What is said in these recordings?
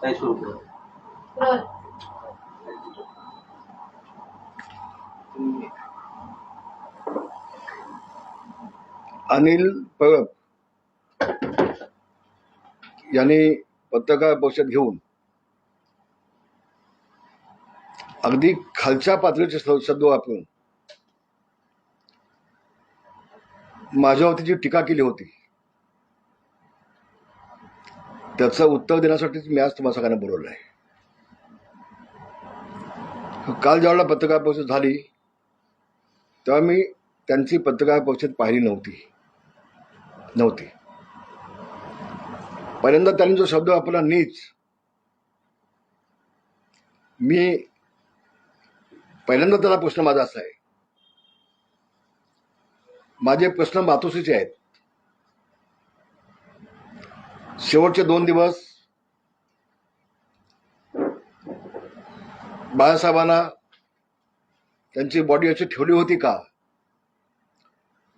काय सुरू केलं? अनिल परब यांनी पत्रकार परिषद घेऊन अगदी खालच्या पातळीचे शब्द वापरून माझ्यावरती जी टीका केली होती त्याचं उत्तर देण्यासाठीच मी आज तुम्हाला सगळ्यांना बोलवलं आहे. काल ज्यावेळेला पत्रकार परिषद झाली तेव्हा मी त्यांची पत्रकार परिषद पाहिली नव्हती. पहिल्यांदा त्यांनी जो शब्द वापरला नीच, मी पहिल्यांदा त्याला प्रश्न माझा असा आहे, माझे प्रश्न मातोश्रीचे आहेत. शेवटचे 2 दिवस बाळासाहेबांना त्यांची बॉडी अशी ठेवली होती का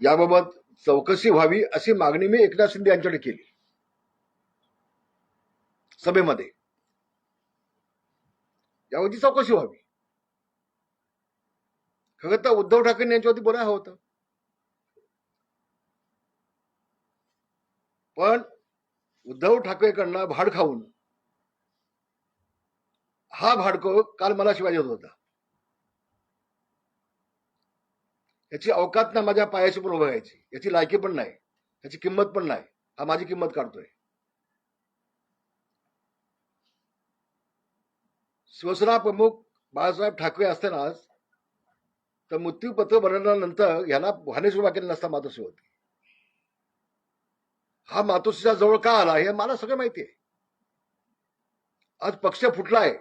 याबाबत चौकशी व्हावी अशी मागणी मी एकनाथ शिंदे यांच्याकडे केली सभेमध्ये. यावरची चौकशी व्हावी. खरं तर उद्धव ठाकरे यांच्यावरती बोलायला हवं होतं, पण उद्धव ठाकरेकडनं भाड खाऊन हा भाडको काल मला शिवाय देत होता. याची अवकात ना माझ्या पायाशी पण उभं राहायची, याची लायकी पण नाही, याची किंमत पण नाही. हा माझी किंमत काढतोय. शिवसेना प्रमुख बाळासाहेब ठाकरे असतानाच तर मृत्यूपत्र बनवल्यानंतर ह्याला वाहने सुरुवात केली नसता मातोश्री होती. हा मातोश्रीच्या जवळ का आला हे मला सगळं माहिती आहे. आज पक्ष फुटलाय,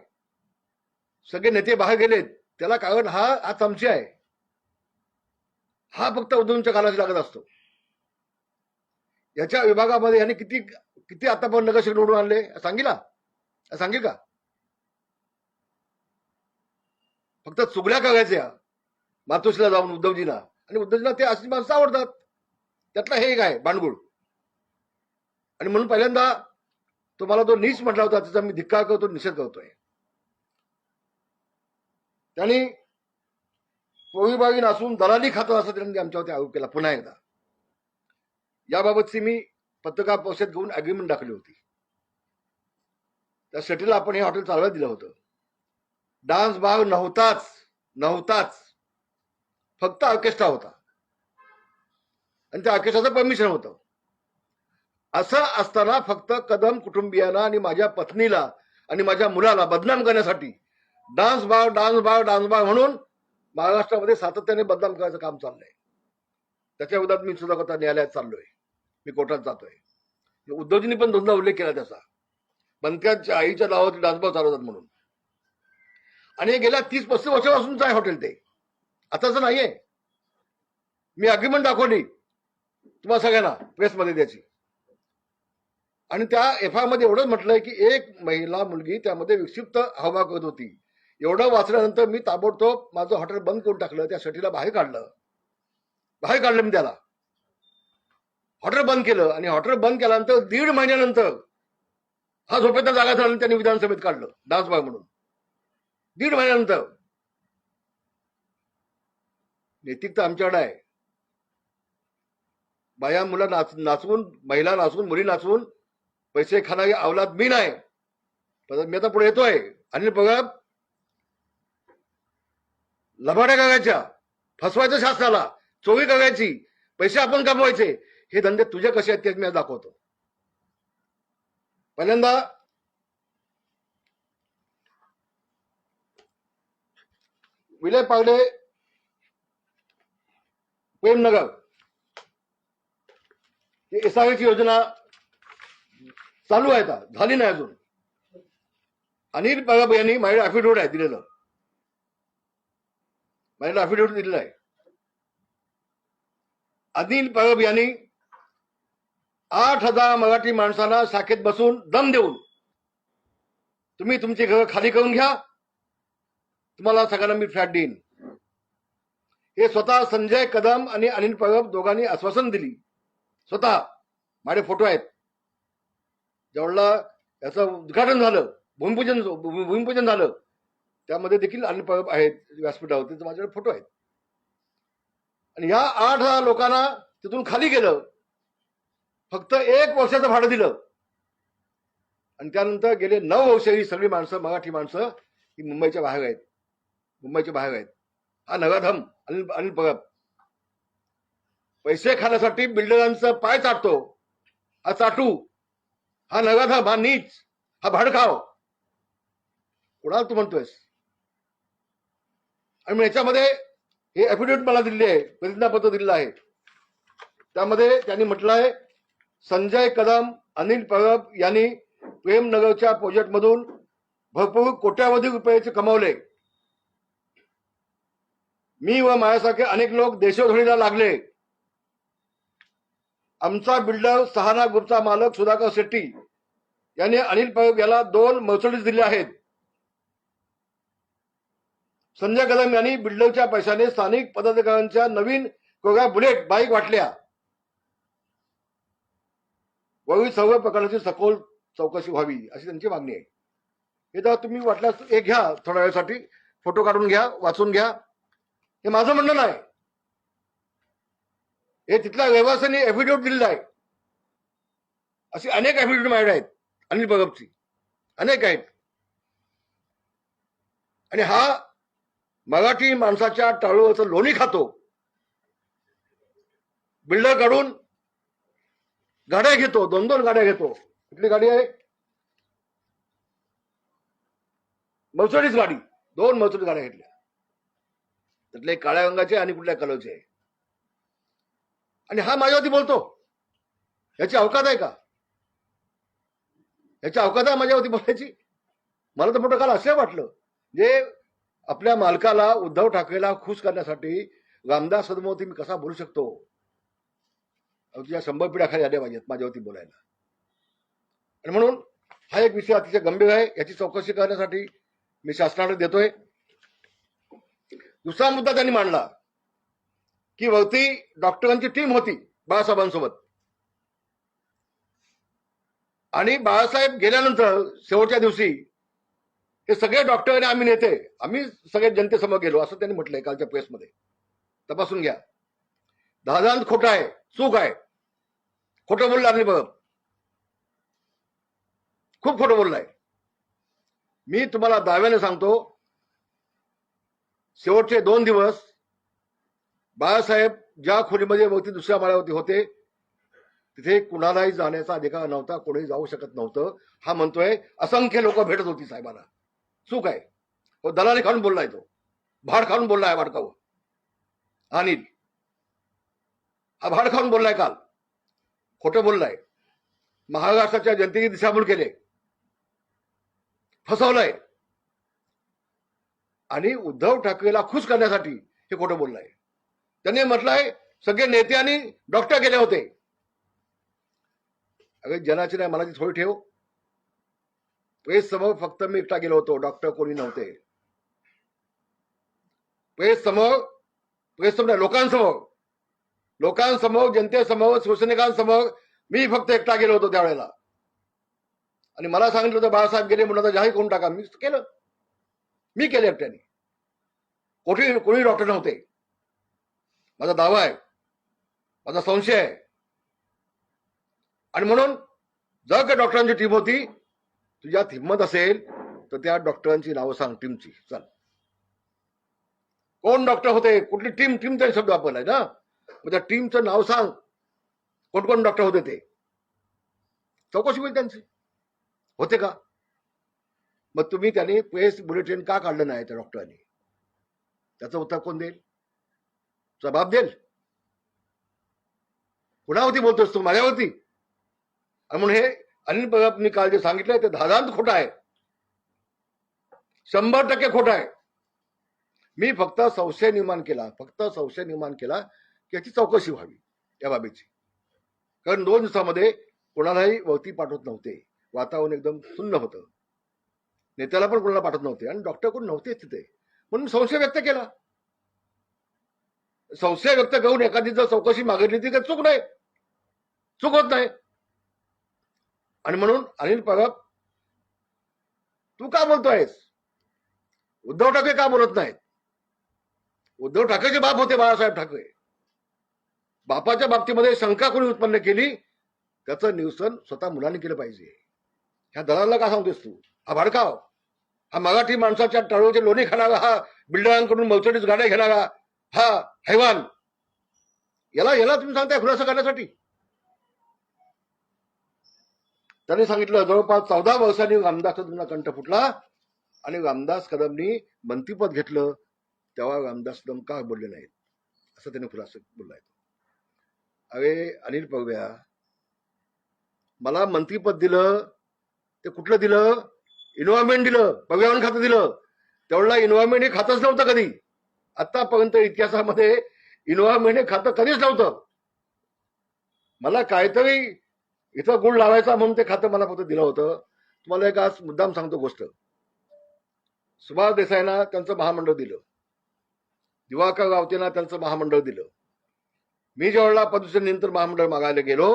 सगळे नेते बाहेर गेलेत, त्याला कारण हा चमचे आहे. हा फक्त उद्धवच्या कानाशी लागत असतो. याच्या विभागामध्ये यांनी किती आतापर्यंत नगरसेवक निवडून आणले सांगेल का? फक्त चुगल्या करायच्या मातोश्रीला जाऊन उद्धवजीला, आणि उद्धवजीला ते अशी माणसं आवडतात. त्यातला हे एक आहे भांडगुळ. आणि म्हणून पहिल्यांदा तुम्हाला तो नीच म्हटला होता, त्याचा मी धिक्कार करतो, निषेध करतोय. त्यांनी पोळीबागी नासून दलाली खातो असं त्यांनी आमच्यावरती आरोप केला पुन्हा एकदा. याबाबतची मी पत्रकार परिषद घेऊन अग्रीमेंट दाखवली होती. त्या सिटीला आपण हे हॉटेल चालवायला दिलं होतं. डान्स बार नव्हताच, फक्त ऑर्केस्ट्रा होता आणि त्या ऑर्केस्ट्राचं परमिशन होतं. असं असताना फक्त कदम कुटुंबियांना आणि माझ्या पत्नीला आणि माझ्या मुलाला बदनाम करण्यासाठी डान्स बार म्हणून महाराष्ट्रामध्ये सातत्याने बदनाम करायचं काम चाललंय. त्याच्या विरोधात मी सुद्धा आता न्यायालयात चाललोय, मी कोर्टात जातोय. उद्धवजींनी पण दोनदा उल्लेख केला त्याचा, बनक्यांच्या आईच्या नावावरती डान्स बार चालवतात म्हणून. आणि गेल्या 30-35 वर्षापासूनच आहे हॉटेल ते, आताच नाहीये. मी अग्रीमेंट दाखवली तुम्हाला सगळ्यांना प्रेसमध्ये त्याची. आणि त्या एफआयआर मध्ये एवढंच म्हटलंय की एक महिला मुलगी त्यामध्ये विक्षिप्त हावभाव करत होती. एवढं वाचल्यानंतर मी ताबडतोब माझं हॉटेल बंद करून टाकलं, त्या सिटीला बाहेर काढलं मी त्याला. हॉटेल बंद केलं आणि हॉटेल बंद केल्यानंतर 1.5 महिन्यानंतर हा झोपेतला जागा झाला, त्यांनी विधानसभेत काढलं डान्स बार म्हणून. 1.5 महिन्यानंतर. नैतिकता आमच्याकडे आहे. बाया मुला नाचवून, महिला नाचवून, मुली नाचवून पैसे खाणारी अवलाद मी नाही. मी आता पुढे येतोय. अनिल परब लबाड्या करायच्या, फसवायचं शासनाला, चोरी करायची, पैसे आपण कमवायचे, हे धंदे तुझे कसे आहेत ते मी दाखवतो. पहिल्यांदा विलय पागडे प्रेमनगर एसआयची योजना चालू आहे, झाली नाही अजून. अनिल परब यांनी माझ्या अफिडेव्हिट आहे दिलेलं, माझ्या अफिडेव्हिट दिलेलं आहे. अनिल परब यांनी 8,000 मराठी माणसांना शाखेत बसून दम देऊन तुम्ही तुमची घरं खाली करून घ्या, तुम्हाला सगळ्यांना मी फ्लॅट देईन, हे स्वतः संजय कदम आणि अनिल परब दोघांनी आश्वासन दिली. स्वतः माझे फोटो आहेत. ज्यावेळेला याचं उद्घाटन झालं भूमिपूजन झालं, त्यामध्ये देखील अनिल परब आहेत, व्यासपीठावर त्यांचे माझ्याकडे फोटो आहेत. आणि या 8 लोकांना तिथून खाली गेलं, फक्त 1 वर्षाचं भाडं दिलं, आणि त्यानंतर गेले 9 वर्ष ही सगळी माणसं, मराठी माणसं ही मुंबईच्या बाहेर आहेत. हा नगाधम अनिल परब पैसे खाण्यासाठी बिल्डरांचं पाय चाटतो, हा चाटू, हा नगाधम, हा नीच, हा भाडखाव. कोणाला तू म्हणतोयस? आणि मग याच्यामध्ये हे ऍफिडेव्हिट मला दिली आहे, प्रतिज्ञापत्र दिलेलं आहे. त्यामध्ये त्यांनी म्हटलं आहे, संजय कदम, अनिल परब यांनी प्रेमनगरच्या प्रोजेक्टमधून भरपूर कोट्यावधी रुपयाचे कमावले. मी व माझ्यासारखे अनेक लोक देशोधडीला लागले. आमचा बिल्डर सहाना ग्रुपचा मालक सुधाकर शेट्टी यांनी अनिल परब याला 2 मर्सिडीज दिले आहेत. संजय कदम यांनी बिल्डरच्या पैशाने स्थानिक पदाधिकाऱ्यांच्या नवीन कोऱ्या बुलेट बाईक वाटल्या. वरील सर्व प्रकारची सखोल चौकशी व्हावी अशी त्यांची मागणी आहे. हे तर तुम्ही वाटल्यास एक घ्या, थोड्या वेळासाठी फोटो काढून घ्या, वाचून घ्या. हे माझं म्हणणं नाही, हे तिथल्या रहिवाशांनी ऍफिडेव्हिट दिलेलं आहे. अशी अनेक ऍफिडेव्हिट माझ्याकडे आहेत अनिल परबची, अनेक आहेत. आणि हा मराठी माणसाच्या टाळूवरचं लोणी खातो. बिल्डर काढून गाड्या घेतो, 2-2 गाड्या घेतो. कुठली गाडी आहे? मर्सिडीज गाडी, 2 मर्सिडीज गाड्या घेतल्या. त्यातले काळ्या रंगाचे आणि कुठल्या कलरचे आहे. आणि हा माझ्यावरती बोलतो. याची अवकात आहे का? याची अवकात आहे माझ्यावरती बोलायची? मला तर मोठं काल असं वाटलं, जे आपल्या मालकाला, उद्धव ठाकरेला खुश करण्यासाठी रामदास कदमवरती मी कसा बोलू शकतो? तुझ्या 100 पिढ्या खाली आल्या पाहिजेत माझ्यावरती बोलायला. आणि म्हणून हा एक विषय अतिशय गंभीर आहे. याची चौकशी करण्यासाठी मी शासनाकडे देतोय. दुसरा मुद्दा त्यांनी मांडला की वरती डॉक्टरांची टीम होती बाळासाहेबांसोबत, आणि बाळासाहेब गेल्यानंतर शेवटच्या दिवशी हे सगळे डॉक्टर आणि आम्ही नेते, आम्ही सगळे जनतेसमोर गेलो असं त्यांनी म्हटलंय कालच्या प्रेसमध्ये. तपासून घ्या. दादांत खोटं आहे, चूक आहे. खोटं बोलला अनिल परब, खूप खोटं बोललाय. मी तुम्हाला दाव्याने सांगतो, शेवटचे 2 दिवस बाळासाहेब ज्या खोलीमध्ये वरती दुसऱ्या माळ्यावरती होते तिथे कुणालाही जाण्याचा अधिकार नव्हता, कोणी जाऊ शकत नव्हतं. हा म्हणतोय असंख्य लोक भेटत होती साहेबांना. चूक आहे. तो दलाली खाऊन बोललाय, तो भाड खाऊन बोललाय. भाडकाव अनिल हा भाड खाऊन बोललाय, काल खोटं बोललाय. महाराष्ट्राच्या जनतेची दिशाभूल केले, फसवलंय, आणि उद्धव ठाकरेला खुश करण्यासाठी हे खोटं बोललाय. त्यांनी म्हटलंय सगळे नेते आणि डॉक्टर गेले होते. अरे जनाची नाही मनाची थोडी ठेव. प्रेस समोर फक्त मी एकटा गेलो होतो, डॉक्टर कोणी नव्हते. प्रेस समोर लोकांसमोर, जनतेसमोर, शिवसैनिकांसमोर मी फक्त एकटा गेलो होतो त्यावेळेला. आणि मला सांगितलं होतं बाळासाहेब गेले म्हणून आता जाहीर करून टाका. मी केलं, मी केलं एकट्याने. कोणी डॉक्टर नव्हते. माझा दावा आहे, माझा संशय आहे. आणि म्हणून जर का डॉक्टरांची टीम होती, तुझ्यात हिंमत असेल तर त्या डॉक्टरांची नावं सांग टीमची. चल, कोण डॉक्टर होते, कुठली टीम टीमचा शब्द वापरलाय ना, मग त्या टीमचं नाव सांग. कोण कोण डॉक्टर होते ते चौकशी होईल त्यांची. होते का? मग तुम्ही त्यांनी प्रेस बुलेटिन का काढलं नाही त्या डॉक्टरांनी? त्याचं उत्तर कोण देईल? जबाब देईल? कुणावरती बोलतोस तू? माझ्यावरती? म्हणून हे अनिल परबनी काल जे सांगितलंय ते धादांत खोटं आहे, 100% खोटं आहे. मी फक्त संशय निर्माण केला की याची चौकशी व्हावी या बाबीची. कारण 2 दिवसामध्ये कोणालाही वरती पाठवत नव्हते. वातावरण एकदम सुन्न होतं. नेत्याला पण कोणाला पाठवत नव्हते आणि डॉक्टर कोण नव्हते तिथे. म्हणून संशय व्यक्त केला. संशय व्यक्त करून एखादी जर चौकशी मागितली ती काही चूक नाही, चूक होत नाही. आणि म्हणून अनिल परब तू का बोलतोयस? उद्धव ठाकरे का बोलत नाहीत? उद्धव ठाकरेचे बाप होते बाळासाहेब ठाकरे. बापाच्या बाबतीमध्ये शंका कोणी उत्पन्न केली त्याचं निवसन स्वतः मुलांनी केलं पाहिजे. ह्या दलाला का सांगतोस तू? हा भडकाव, हा मराठी माणसाच्या टाळूचे लोणी खाणारा, हा बिल्डरांकडून मर्सिडीज गाड्या घेणारा हा हैवान, याला याला तुम्ही सांगताय खुलासा करण्यासाठी? त्यांनी सांगितलं जवळपास 14 वर्षांनी रामदास कदमला कंठ फुटला आणि रामदास कदमनी मंत्रीपद घेतलं तेव्हा रामदास कदम का बोलले नाहीत असं त्याने खुलासा बोललाय. अरे अनिल पगव्या, मला मंत्रीपद दिलं ते कुठलं दिलं? इन्व्हायरमेंट दिलं, पर्यावरण खातं दिलं. तेवढा इन्व्हायरमेंट हे खातच नव्हतं कधी. आतापर्यंत इतिहासामध्ये इन्व्हायरमेंट हे खातं कधीच नव्हतं. मला काहीतरी इथं गुण लावायचा म्हणून ते खातं मला फक्त दिलं होतं. तुम्हाला एक आज मुद्दाम सांगतो गोष्ट. सुभाष देसाईंना त्यांचं महामंडळ दिलं, दिवाकर रावतेंना त्यांचं महामंडळ दिलं. मी ज्यावेळेला पदवीनंतर महामंडळ मागायला गेलो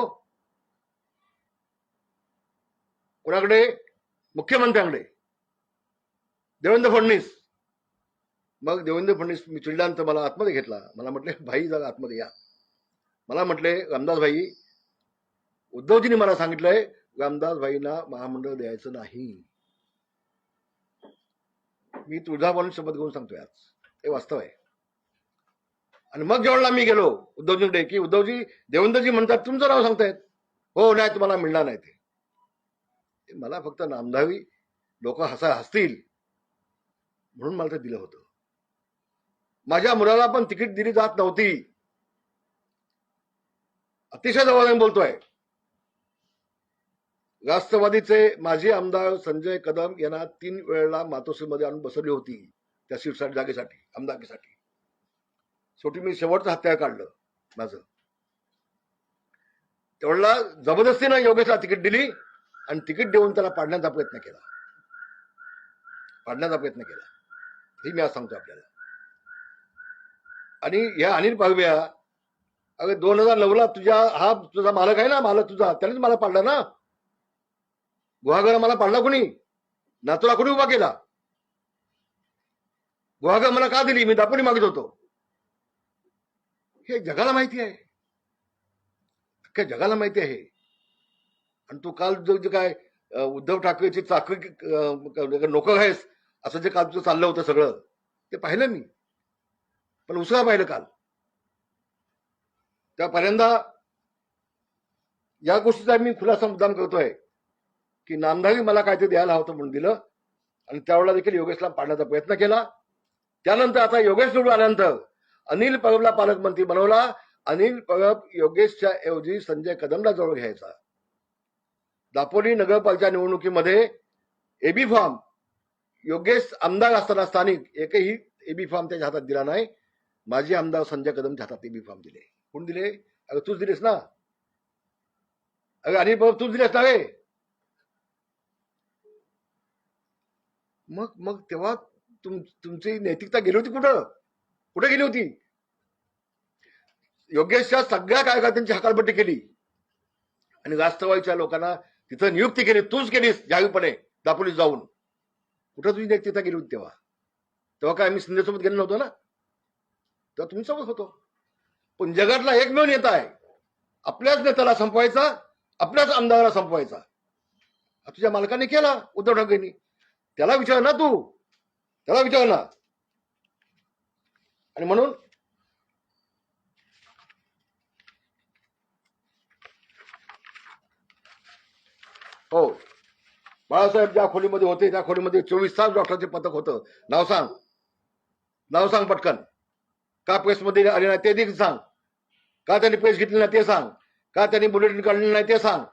कोणाकडे? मुख्यमंत्र्यांकडे, देवेंद्र फडणवीस. मग देवेंद्र फडणवीस मी चिडल्यानंतर मला आतमध्ये घेतला. मला म्हटले भाई जरा आतमध्ये या. मला म्हटले रामदास भाई, उद्धवजींनी मला सांगितलंय रामदास भाईंना महामंडळ द्यायचं नाही. मी तुझा म्हणून शपथ घेऊन सांगतोय आज, हे वास्तव आहे. आणि मग जेवढला मी गेलो उद्धवजींकडे की उद्धवजी, देवेंद्रजी म्हणतात तुमचं नाव सांगतायत. हो नाही, तुम्हाला मिळणार नाही ते. मला फक्त नामधावी लोक हसतील म्हणून मला ते दिलं होतं. माझ्या मुलाला पण तिकीट दिली जात नव्हती. अतिशय जवळ बोलतोय. राष्ट्रवादीचे माजी आमदार संजय कदम यांना 3 वेळेला मातोश्रीमध्ये आणून बसवली होती त्या सीटसाठी, जागेसाठी, आमदारकीसाठी. शेवटी मी शेवटचं हत्यार काढलं माझं. तेवढा जबरदस्तीनं योगेशला तिकीट दिली आणि तिकीट देऊन त्याला पाडण्याचा प्रयत्न केला. हे मी आज सांगतो आपल्याला. आणि ह्या अनिल पागव्या, अरे 2009ला तुझा मालक आहे ना, मालक तुझा, त्यानेच मला पाडला ना. गुहागर मला पाडला कोणी? नातूला कोणी उभा केला? गुहागर मला का दिली? मी दापोली मागित होतो. हे जगाला माहिती आहे, अख्ख्या जगाला माहिती आहे. आणि तू काल जे काय उद्धव ठाकरेची चाकरी नोकर आहेस असं जे काल तुझं चाललं होतं सगळं, ते पाहिलं मी. पण उसळा पाहिलं काल. त्या पहिल्यांदा या गोष्टीचा मी खुलासा मुद्दाम करतोय की नामधारी मला काहीतरी द्यायला होतं म्हणून दिलं आणि त्यावेळेला देखील योगेशला पाडण्याचा प्रयत्न केला. त्यानंतर आता योगेश निवडून आल्यानंतर अनिल परबला पालकमंत्री बनवला. अनिल परब योगेशच्या ऐवजी संजय कदमला जवळ घ्यायचा. दापोली नगरपालिका निवडणुकीमध्ये एबी फॉर्म योगेश आमदार असताना स्थानिक एकही एबी फॉर्म त्याच्या हातात दिला नाही. माजी आमदार संजय कदमच्या हातात एबी फॉर्म दिले. कोण दिले? अगं तूच दिलेस ना. अगं अनिल परब तूच दिलेस ना रे. मग तेव्हा तुमची नैतिकता गेली होती कुठे गेली होती? योगेशच्या सगळ्या कार्यकर्त्यांची हकालपट्टी केली आणि राष्ट्रवादीच्या लोकांना तिथं नियुक्ती केली. तूच केलीस जाहीरपणे दापोलीत जाऊन. कुठं तुझी नैतिकता गेली होती तेव्हा काय आम्ही शिंदेसोबत गेलो नव्हतो ना, तेव्हा तुमच्यासोबत होतो. पण जगातला एकमेव नेता आहे, आपल्याच नेत्याला संपवायचा, आपल्याच आमदाराला संपवायचा. तुझ्या मालकाने केला उद्धव ठाकरेंनी. त्याला विचार ना, त्याला विचार ना. आणि म्हणून हो, बाळासाहेब ज्या खोलीमध्ये होते त्या खोलीमध्ये 24 तास डॉक्टरचे पथक होतं. नाव सांग पटकन. का प्रेसमध्ये आले नाही ते देखील सांग. का त्यांनी प्रेस घेतली नाही ते सांग. का त्यांनी बुलेटिन काढले नाही ते सांग.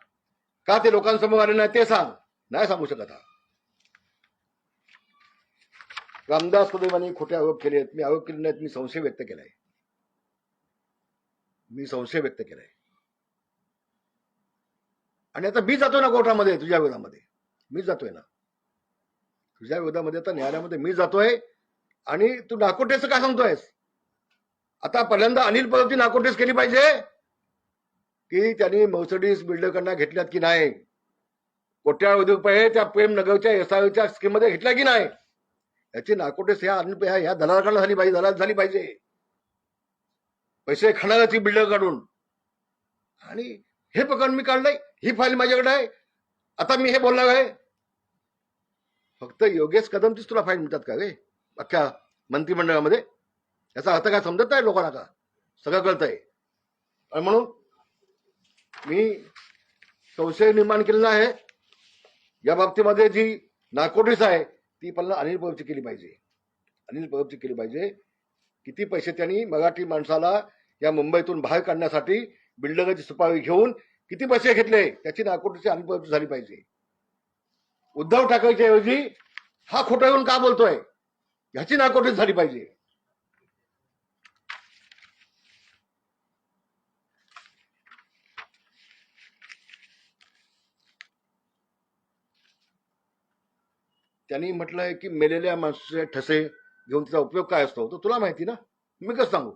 का ते लोकांसमोर आले नाही ते सांग. नाही सांगू शकत. रामदास कदमांनी खोटे आरोप केले आहेत. मी आरोप केले नाहीत, मी संशय व्यक्त केलाय. आणि आता मी जातोय ना कोर्टामध्ये तुझ्या विरोधामध्ये. मी जातोय ना तुझ्या विरोधामध्ये, आता न्यायालयामध्ये मी जातोय. आणि तू नाकोटेचं काय सांगतोयस? आता पहिल्यांदा अनिल परबची नाकोटेस केली पाहिजे की त्यांनी मर्सिडीज बिल्डरकडनं घेतल्यात की नाही. कोट्यावधी रुपये त्या प्रेम नगरच्या एसआयच्या स्कीम मध्ये घेतल्या की नाही, याची नाकोटेस ह्या दलालाकडे झाली पाहिजे, दलाल झाली पाहिजे. पैसे खाणाऱ्याची बिल्डर काढून. आणि हे प्रकरण मी काढलंय, ही फाईल माझ्याकडे आहे, आता मी हे बोलणार आहे. फक्त योगेश कदमचीच तुला फाईल मिळतात का रे अख्ख्या मंत्रिमंडळामध्ये? याचा अर्थ काय समजत नाही लोकांना का? सगळं कळतंय. आणि म्हणून मी संशय निर्माण केलेला आहे. या बाबतीमध्ये जी नाकोटीस आहे ती पण अनिल परबची केली पाहिजे. अनिल परबची केली पाहिजे. किती पैसे त्यांनी मराठी माणसाला या मुंबईतून बाहेर काढण्यासाठी बिल्डरची सुपारी घेऊन किती पैसे घेतले, त्याची नाकोटीची अनिल परबची झाली पाहिजे. उद्धव ठाकरेच्या ऐवजी हा खोटं येऊन का बोलतोय, ह्याची नाकोटीस झाली पाहिजे. त्यांनी म्हटलंय की मेलेल्या माणसाचे ठसे घेऊन त्याचा उपयोग काय असतो तर तुला माहिती ना, मी कसं सांगू.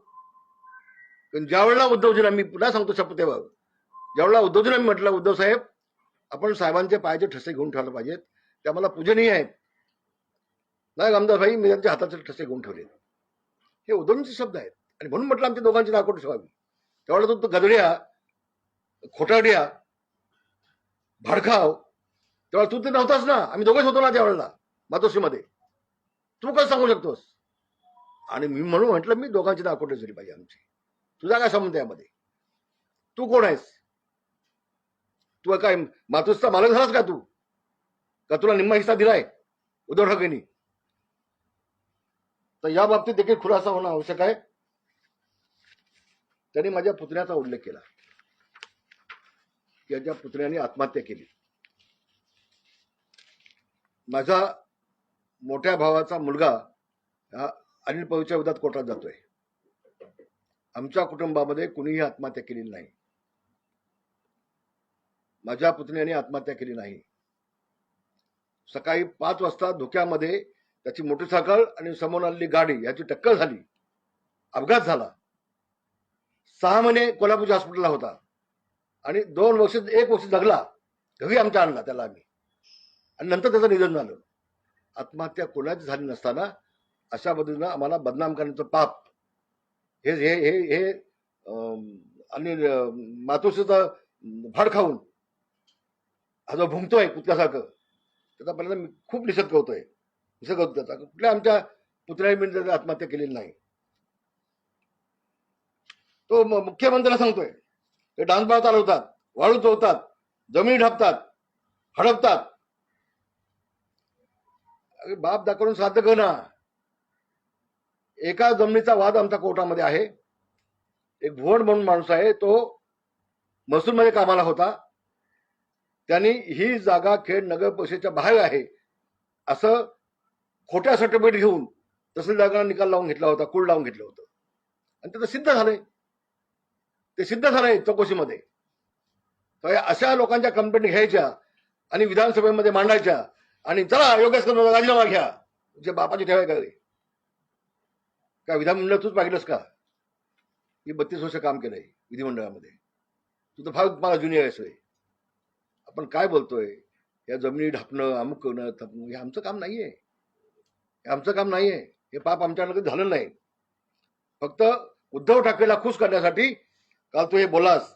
पण ज्यावेळेला उद्धवजीला मी पुन्हा सांगतो शपथेवर, ज्यावेळेला उद्धवजीला मी म्हटलं उद्धव साहेब आपण साहेबांचे पायाचे ठसे घेऊन ठेवले पाहिजेत, ते आम्हाला पूजनीय आहेत. नाही रामदास भाई मी त्यांच्या हाताचे ठसे घेऊन ठेवले, हे उद्धवजींचे शब्द आहेत. आणि म्हणून म्हटलं आमच्या दोघांची नाकोटीस व्हावी. त्यावेळेला तो गदड्या, खोटाड्या, भाडखाव, तेव्हा तू ते नव्हताच ना, आम्ही दोघेच होतो ना त्यावेळेला मातोश्रीमध्ये. तू कसं सांगू शकतोस? आणि मी म्हणून म्हटलं मी दोघांची नाकोटीस झाली पाहिजे आमची. तुझा काय संबंध यामध्ये? तू कोण आहेस? तू काय मातोश्रीचा मालक झालास का? तू का तुला निम्मा हिस्सा दिलाय उद्धव ठाकरेंनी? तर या बाबतीत देखील खुलासा होणं आवश्यक आहे. त्यांनी माझ्या पुतण्याचा उल्लेख केला, त्याच्या पुतण्याने आत्महत्या केली. माझा मोठ्या भावाचा मुलगा हा अनिल परबच्या विरोधात कोर्टात जातोय. आमच्या कुटुंबामध्ये कुणीही आत्महत्या केलेली नाही. माझ्या पुतण्याने आत्महत्या केली नाही. सकाळी 5 वाजता धुक्यामध्ये त्याची मोटरसायकल आणि समोर आलेली गाडी याची टक्कर झाली, अपघात झाला. 6 महिने कोल्हापूरच्या हॉस्पिटलला होता आणि 1 वर्ष जगला. घरी आमच्या आणला त्याला आम्ही, आणि नंतर त्याचं निधन झालं. आत्महत्या कोणाची झाली नसताना अशा पद्धतीनं आम्हाला बदनाम करण्याचं पाप हे हे हे हे आणि मातोश्रीचं भाड खाऊन हा जो भुंकतोय कुत्र्यासारखं, त्याचा पहिल्यांदा मी खूप निषेध करतोय. निषेध करतो त्याचा. कुठल्या आमच्या पुतळ्याने मी त्याची आत्महत्या केलेली नाही. तो मुख्यमंत्र्याला सांगतोय ते डान्सबार चालवतात, वाळू चोरतात, जमिनी ढापतात, हडपतात. अरे बाप दाखवून साध्य कर ना. एका जमिनीचा वाद आमच्या कोर्टामध्ये आहे. एक भुवन म्हणून माणूस आहे, तो महसूलमध्ये कामाला होता. त्यांनी ही जागा खेड नगर परिषदेच्या बाहेर आहे असं खोट्या सर्टिफिकेट घेऊन तहसीलदारांना निकाल लावून घेतला होता, कुळ लावून घेतलं होतं. आणि त्याचं सिद्ध झालंय, ते सिद्ध झालंय चौकशीमध्ये. तर अशा लोकांच्या कंप्लेंट घ्यायच्या आणि विधानसभेमध्ये मांडायच्या आणि चला योगेश कदम राजीनामा घ्या. जे बापाची ठेवाय का रे? काय विधानमंडळ तूच पाहिलंस का? मी 32 वर्ष काम केलंय विधिमंडळामध्ये. तू तर फार मला ज्युनियर आहेस. आपण काय बोलतोय? या जमिनी ढापणं, अमुक करणं, थपणं, हे आमचं काम नाहीये. हे आमचं काम नाहीये. हे पाप आमच्याकडे झालं नाही. फक्त उद्धव ठाकरेला खुश करण्यासाठी काल तू हे बोलास.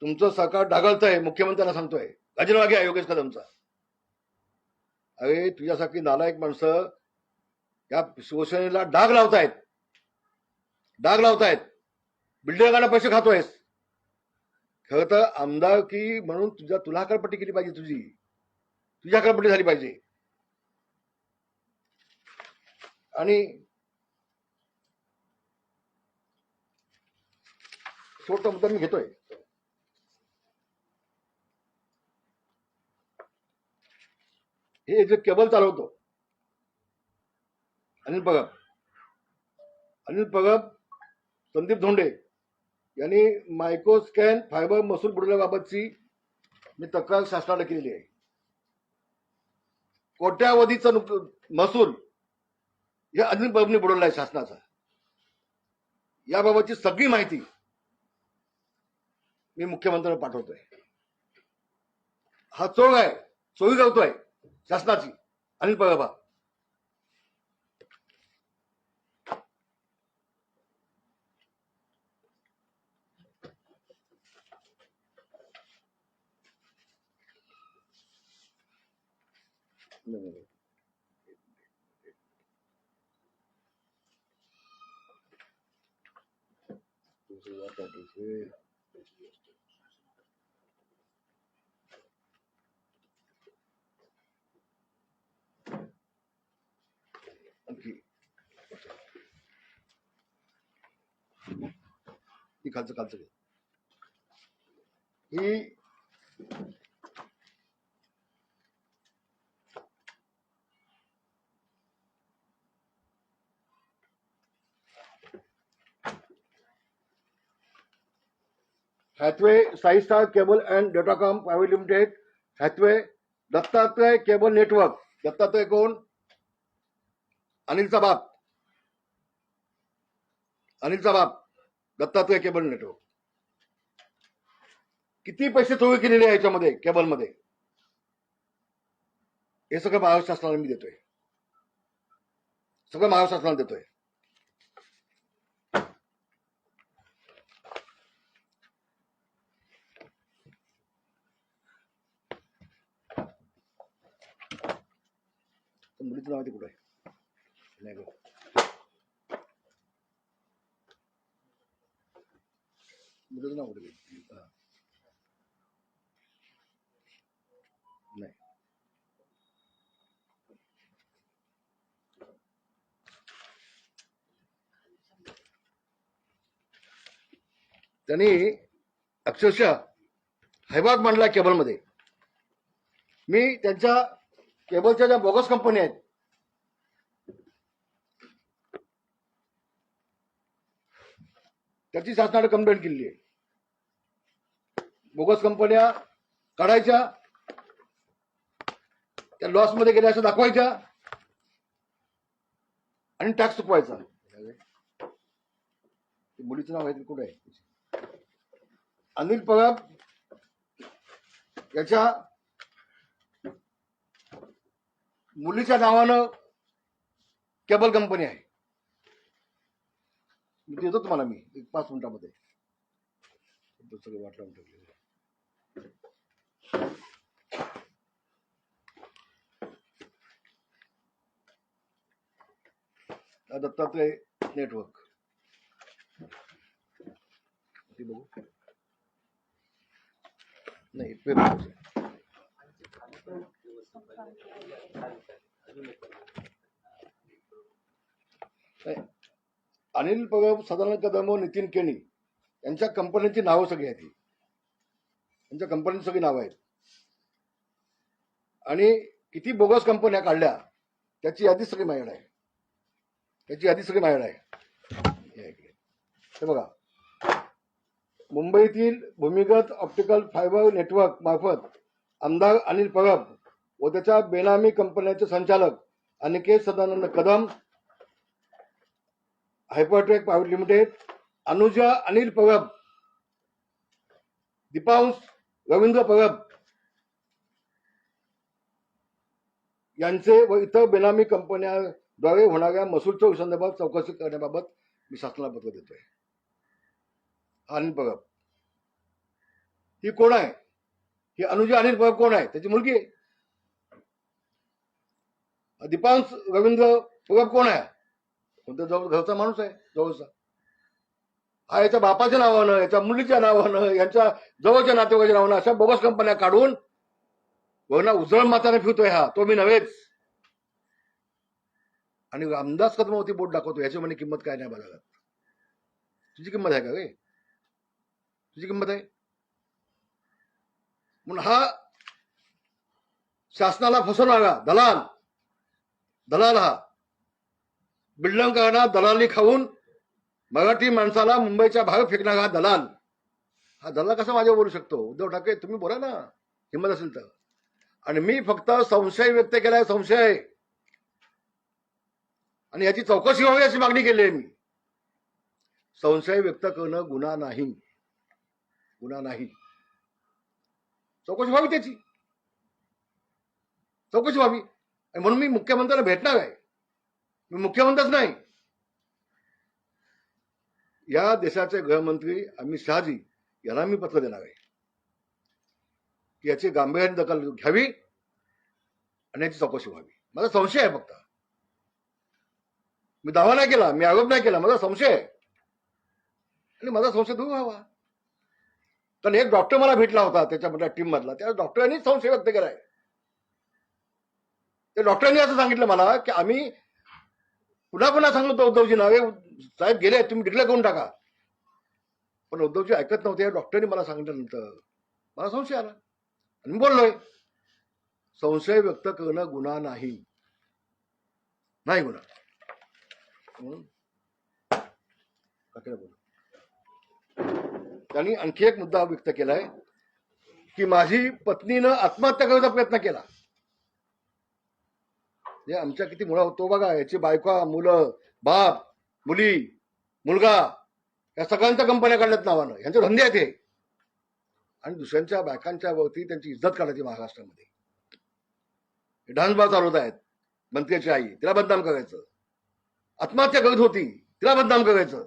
तुमचं सरकार ढागळतंय, मुख्यमंत्र्यांना सांगतोय राजीनामा घ्या योगेश कदमचा. अरे तुझ्यासारखी नालायक माणसं या शिवसेनेला डाग लावतायत, डाग लावतायत. बिल्डरांना पैसे खातोयस. खरं तर आमदारकी म्हणून तुला हकालपट्टी केली पाहिजे. तुझी हकालपट्टी झाली पाहिजे. आणि शेवटचा मुद्दा मी घेतोय. हे जे केबल चालवतो अनिल परब, संदीप धोंडे यांनी मायक्रोस्कॅन फायबर महसूल बुडवल्याबाबतची मी तक्रार शासनाला केलेली आहे. कोट्यावधीचा महसूल हे अनिल परबने बुडवला आहे शासनाचा. याबाबतची सगळी माहिती मी मुख्यमंत्र्यांना पाठवतोय. हा चोग आहे, चोरी करतोय शासनाची अनिल परब. खालचं खालचं ही Hathway Sai star cable and Datacom private limited, Hathway Dattatray cable network. Dattatray कोण? अनिलचा बाप, अनिलचा बाप दत्तात्रय केबल नेटवर्क. किती पैसे चोरी केलेले आहे याच्यामध्ये केबलमध्ये, हे सगळं महाराष्ट्र शासनाला मी देतोय, सगळं महाराष्ट्र शासनाला देतोय. मुलीचं नाव ते कुठं आहे? नाही गं, मुलीचं नाव कुठे? नाही, त्यांनी अक्षरशः हैवात मांडला केबलमध्ये. मी त्यांच्या केबलच्या ज्या बोगस कंपनी आहेत त्याची शासनाने कंप्लेंट केली आहे. बोगस कंपन्या काढायच्या, त्या लॉस मध्ये गेल्या असं दाखवायच्या आणि टॅक्स चुकवायचा. मुलीचं नाव आहे कुठे आहे? अनिल परब याच्या मुलीच्या नावानं केबल कंपनी आहे. देतो तुम्हाला मी 5 मिनिटांमध्ये. सगळं वाट लावून ठेवलेलं. दत्तात्रय नेटवर्क बघू. नाही, अनिल परब, सदानंद कदम व नितीन केणी यांच्या कंपन्यांची नावं सगळी आहेत. त्यांच्या कंपन्यांची सगळी नावं आहेत आणि किती बोगस कंपन्या काढल्या त्याची यादी सगळी माझ्याकडे आहे. त्याची यादी सगळी माझ्याकडे आहे. हे बघा, मुंबईतील भूमिगत ऑप्टिकल फायबर नेटवर्क मार्फत आमदार अनिल परब व त्याच्या बेनामी कंपन्यांचे संचालक अनिकेत सदानंद कदम, हायपरटेक प्रायव्हेट लिमिटेड, अनुजा अनिल परब, दीपांश रवींद्र परब यांचे व इतर बेनामी कंपन्यांद्वारे होणाऱ्या महसूल संदर्भात चौकशी करण्याबाबत मी शासनाला पत्र देतोय. अनिल परब ही कोण आहे? ही अनुजा अनिल परब कोण आहे? त्याची मुलगी आहे. दीपांश रवींद्र परब कोण आहे? कोणत्या जवळ घरचा माणूस आहे, जवळचा. हा याच्या बापाच्या नावानं, याच्या मुलीच्या नावानं, यांच्या जवळच्या नातेवाईकाच्या नावानं अशा बोगस कंपन्या काढून वरना उजळ माताने फिरतोय. हा तो मी नव्हेच. आणि रामदास कदमावरती बोट दाखवतो. याची म्हणे किंमत काय नाही बाजारात. तुझी किंमत आहे का रे? तुझी किंमत आहे म्हणून हा शासनाला फसवणारा दलाल, दलाल हा बिल्डंग करणार, दलाली खाऊन मराठी माणसाला मुंबईच्या बाहेर फेकणारा हा दलाल. हा दलाल कसा माझ्यावर बोलू शकतो? उद्धव ठाकरे तुम्ही बोला ना, हिंमत असेल तर. आणि मी फक्त संशय व्यक्त केलाय, संशय, आणि याची चौकशी व्हावी अशी मागणी केली आहे मी. संशय व्यक्त करणं गुन्हा नाही, गुन्हा नाही. चौकशी व्हावी त्याची. चौकशी व्हावी. आणि म्हणून मी मुख्यमंत्र्यांना भेटणार आहे. मी मुख्यमंत्रीच नाही, या देशाचे गृहमंत्री अमित शहाजी यांना मी पत्र देणार आहे की याची गांभीर्याने दखल घ्यावी आणि याची चौकशी व्हावी. माझा संशय आहे फक्त. मी दावा नाही केला, मी आरोप नाही केला, माझा संशय आहे आणि माझा संशय दूर व्हावा. कारण एक डॉक्टर मला भेटला होता त्याच्यामधल्या टीम मधला, त्या डॉक्टरांनी संशय व्यक्त केलाय. त्या डॉक्टरांनी असं सांगितलं मला की आम्ही पुन्हा पुन्हा सांगतो उद्धवजींना, साहेब गेले, तुम्ही डिक्लेअर करून टाका. पण उद्धवजी ऐकत नव्हते. डॉक्टरांनी मला सांगितल्यानंतर मला संशय आला आणि मी बोललोय. संशय व्यक्त करणं गुन्हा नाही, नाही गुन्हा. म्हणून त्यांनी आणखी एक मुद्दा व्यक्त केलाय की माझी पत्नीनं आत्महत्या करण्याचा प्रयत्न केला. जे आमच्या किती मुळा होतो बघा, याची बायका, मुलं, बाप, मुली, मुलगा, या सगळ्यांच्या कंपन्या काढल्यात नावानं. यांचे धंदे आहेत हे. आणि दुसऱ्यांच्या बायकांच्या वरती त्यांची इज्जत काढायची महाराष्ट्रामध्ये. डान्सबार चालवत आहेत. मंत्र्याची आई, तिला बदनाम करायचं. आत्महत्या करत होती, तिला बदनाम करायचं.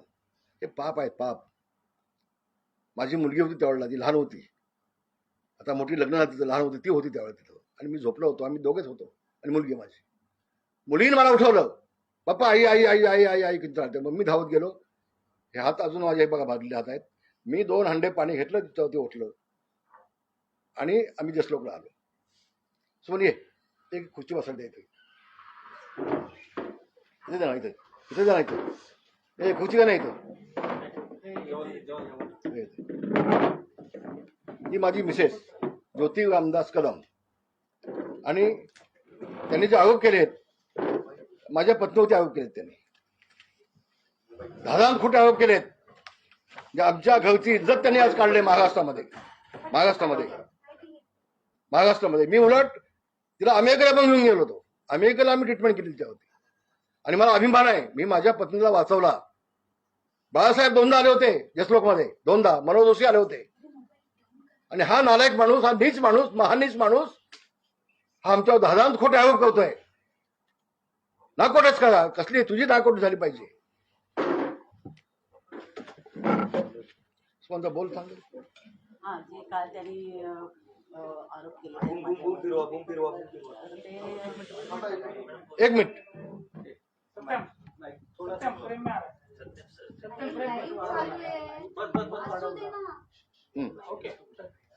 हे पाप आहेत, पाप. माझी मुलगी होती त्यावेळेला, ती लहान होती. आता मोठी लग्न झाली, तिथं लहान होती, ती होती त्यावेळेला तिथं. आणि मी झोपलो होतो, आम्ही दोघेच होतो आणि मुलगी माझी. मुलीने मला उठवलं, बाप्पा आई आई आई आई आई आई किती राहते. मग मी धावत गेलो. हे हात अजून माझे बघा भाजलेले हात आहेत. मी 2 हंडे पाणी घेतलं, तिच्यावरती उठलं आणि आम्ही जसलोकला आलो. सोनी एक खुर्ची बसायला द्यायचं, इथे जाणार, इथे इथे जाणार, इथे खुर्ची का नाही इथं. ही माझी मिसेस ज्योती रामदास कदम. आणि त्यांनी जे आरोप केलेत, माझ्या पत्नीवरती आरोप केलेत. त्यांनी धादान खोटे आरोप केलेत. जे आमच्या घरची इज्जत त्यांनी आज काढले महाराष्ट्रामध्ये. मी उलट तिला अमेरिकेला पण घेऊन गेलो होतो. अमेरिकेला आम्ही ट्रीटमेंट केली त्यावरती. आणि मला अभिमान आहे, मी माझ्या पत्नीला वाचवला. बाळासाहेब 2दा आले होते जसलोकमध्ये, 2दा. मनोज जोशी आले होते. आणि हा नालायक माणूस, हा नीच माणूस, महानीच माणूस, हा आमच्यावर धादांत खोटे आरोप करतोय. नाकोटच करा, कसली तुझी नाकोट झाली पाहिजे. बोल सांगेल. हा, जे काल त्यांनी आरोप केले, एक मिनिट.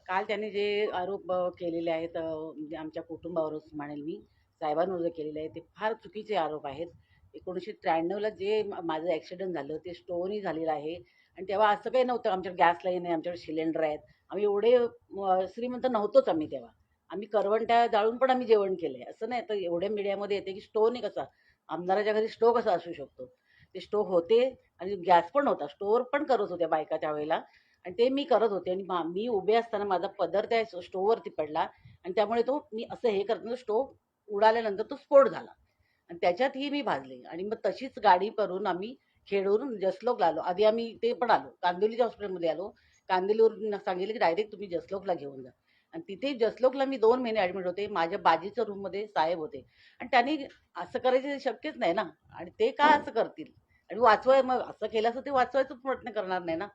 काल त्यांनी जे आरोप केलेले आहेत, म्हणजे आमच्या कुटुंबावरच म्हणेल मी, साहेबांवर जे केलेले आहेत ते फार चुकीचे आरोप आहेत. 1993ला जे माझं ॲक्सिडेंट झालं ते स्टोअरही झालेलं आहे. आणि तेव्हा असं काही नव्हतं, आमच्याकडे गॅस लाईन आहे, आमच्याकडे सिलेंडर आहेत. आम्ही एवढे श्रीमंत नव्हतोच आम्ही तेव्हा. आम्ही करवंट्या जाळून पण आम्ही जेवण केलं आहे. असं नाही तर एवढ्या मीडियामध्ये येते की स्टोव नाही कसा, आमदाराच्या घरी स्टोव कसा असू शकतो. ते स्टोव होते आणि गॅस पण होता, स्टोअर पण करत होत्या बायका त्यावेळेला. आणि ते मी करत होते. आणि मी उभे असताना माझा पदर त्या स्टोववरती पडला आणि त्यामुळे तो मी असं हे करताना स्टोव उडाल्यानंतर तो स्फोट झाला आणि त्याच्यातही मी भाजले. आणि मग तशीच गाडी करून आम्ही खेडवरून जसलोकला आलो. आधी आम्ही ते पण आलो, कांदिवलीच्या हॉस्पिटलमध्ये आलो. कांदिवलीवरून सांगितलं की डायरेक्ट तुम्ही जसलोकला घेऊन जा. आणि तिथे जसलोकला मी 2 महिने ॲडमिट होते. माझ्या बाजीच्या रूममध्ये साहेब होते. आणि त्यांनी असं करायचं शक्यच नाही ना. आणि ते का असं करतील. आणि मग असं केलं असं ते वाचवायचा प्रयत्न करणार नाही ना.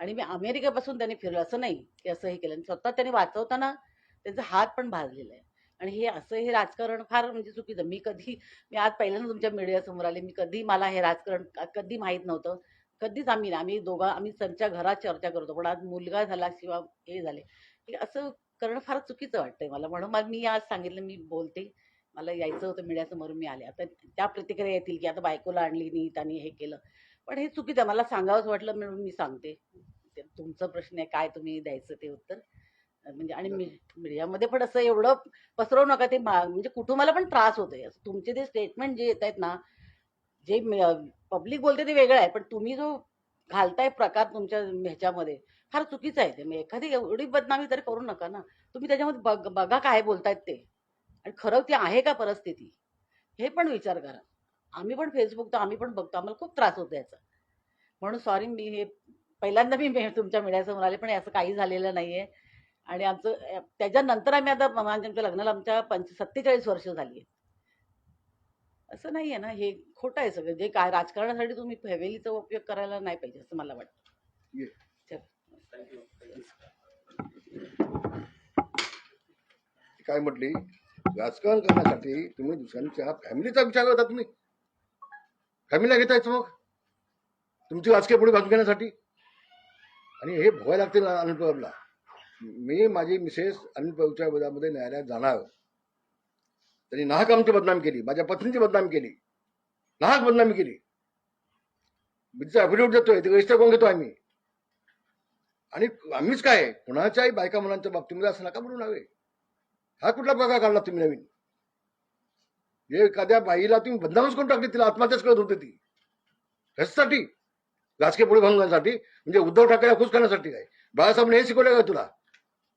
आणि मी अमेरिकेपासून त्यांनी फिरलं, असं नाही की असं हे केलं. आणि स्वतः त्यांनी वाचवताना त्यांचा हात पण भाजलेला आहे. आणि हे राजकारण फार म्हणजे चुकीचं. मी आज पहिल्यांदा तुमच्या मीडियासमोर आले. कधी मला हे राजकारण कधी माहीत नव्हतं. कधीच आम्ही त्यांच्या घरात चर्चा करतो. पण आज मुलगा झाला किंवा हे झाले, हे असं करणं फार चुकीचं वाटतंय मला. म्हणून मग मी आज सांगितलं मी बोलते. मला यायचं होतं मीडियासमोर, मी आले. आता त्या प्रतिक्रिया येतील की आता बायकोला आणली नीट आणि हे केलं. पण हे चुकीचं आहे. मला सांगावंच वाटलं म्हणून मी सांगते. तुमचा प्रश्न आहे काय तुम्ही द्यायचं ते उत्तर. म्हणजे आणि मीडियामध्ये पण असं एवढं पसरवू नका. ते म्हणजे कुटुंबाला पण त्रास होतोय. तुमचे ते स्टेटमेंट जे येत आहेत ना, जे पब्लिक बोलते ते वेगळं आहे. पण तुम्ही जो घालताय प्रकार तुमच्या ह्याच्यामध्ये फार चुकीचं आहे. ते मग एखादी एवढी बदनामी तरी करू नका ना. तुम्ही त्याच्यामध्ये बघा काय बोलतायत ते, आणि खरं ते आहे का परिस्थिती, हे पण विचार करा. आम्ही पण फेसबुक तर आम्ही पण बघतो, आम्हाला खूप त्रास होतो याचा. म्हणून सॉरी, मी हे पहिल्यांदा मी तुमच्या मीडियासमोर आले. पण असं काही झालेलं नाहीये. आणि आमचं त्याच्यानंतर आम्ही आता आमच्या लग्नाला आमच्या 47 वर्ष झाली. असं नाही आहे ना, हे खोटं आहे सगळं. जे काय राजकारणासाठी तुम्ही फॅमिलीचा उपयोग करायला नाही पाहिजे असं मला वाटतं. ये. चल. काय म्हटली, राजकारण करण्यासाठी तुम्ही दुसऱ्यांच्या फॅमिलीचा विचार करता. तुम्ही फॅमिलीला घेतायच मग तुमची राजकीय पुढे बाजू घेण्यासाठी. आणि हे भोगायला लागते अनिल पवारला. मी माझी मिसेस अनिल पवारच्या विरोधामध्ये न्यायालयात जाणार. त्यांनी नाहक आमची बदनामी केली, माझ्या पत्नीची बदनामी केली, नाहक बदनामी केली. मी ऍफिडेव्हिट देतोय, ते रजिस्टर करून घेतो आम्ही. आणि आम्हीच काय कुणाच्याही बायका मुलांच्या बाबतीमध्ये असं नका म्हणून हवे. हा कुठला प्रकार काढला तुम्ही नवीन? जे एखाद्या बाईला तुम्ही बदनामच करून टाकली, तिला आत्महत्याच करत होते ती. ह्याच्यासाठी राजकीय पुढे भंगण्यासाठी, म्हणजे उद्धव ठाकरे खुश करण्यासाठी. काय बाळासाहेबने हे शिकवलं का तुला?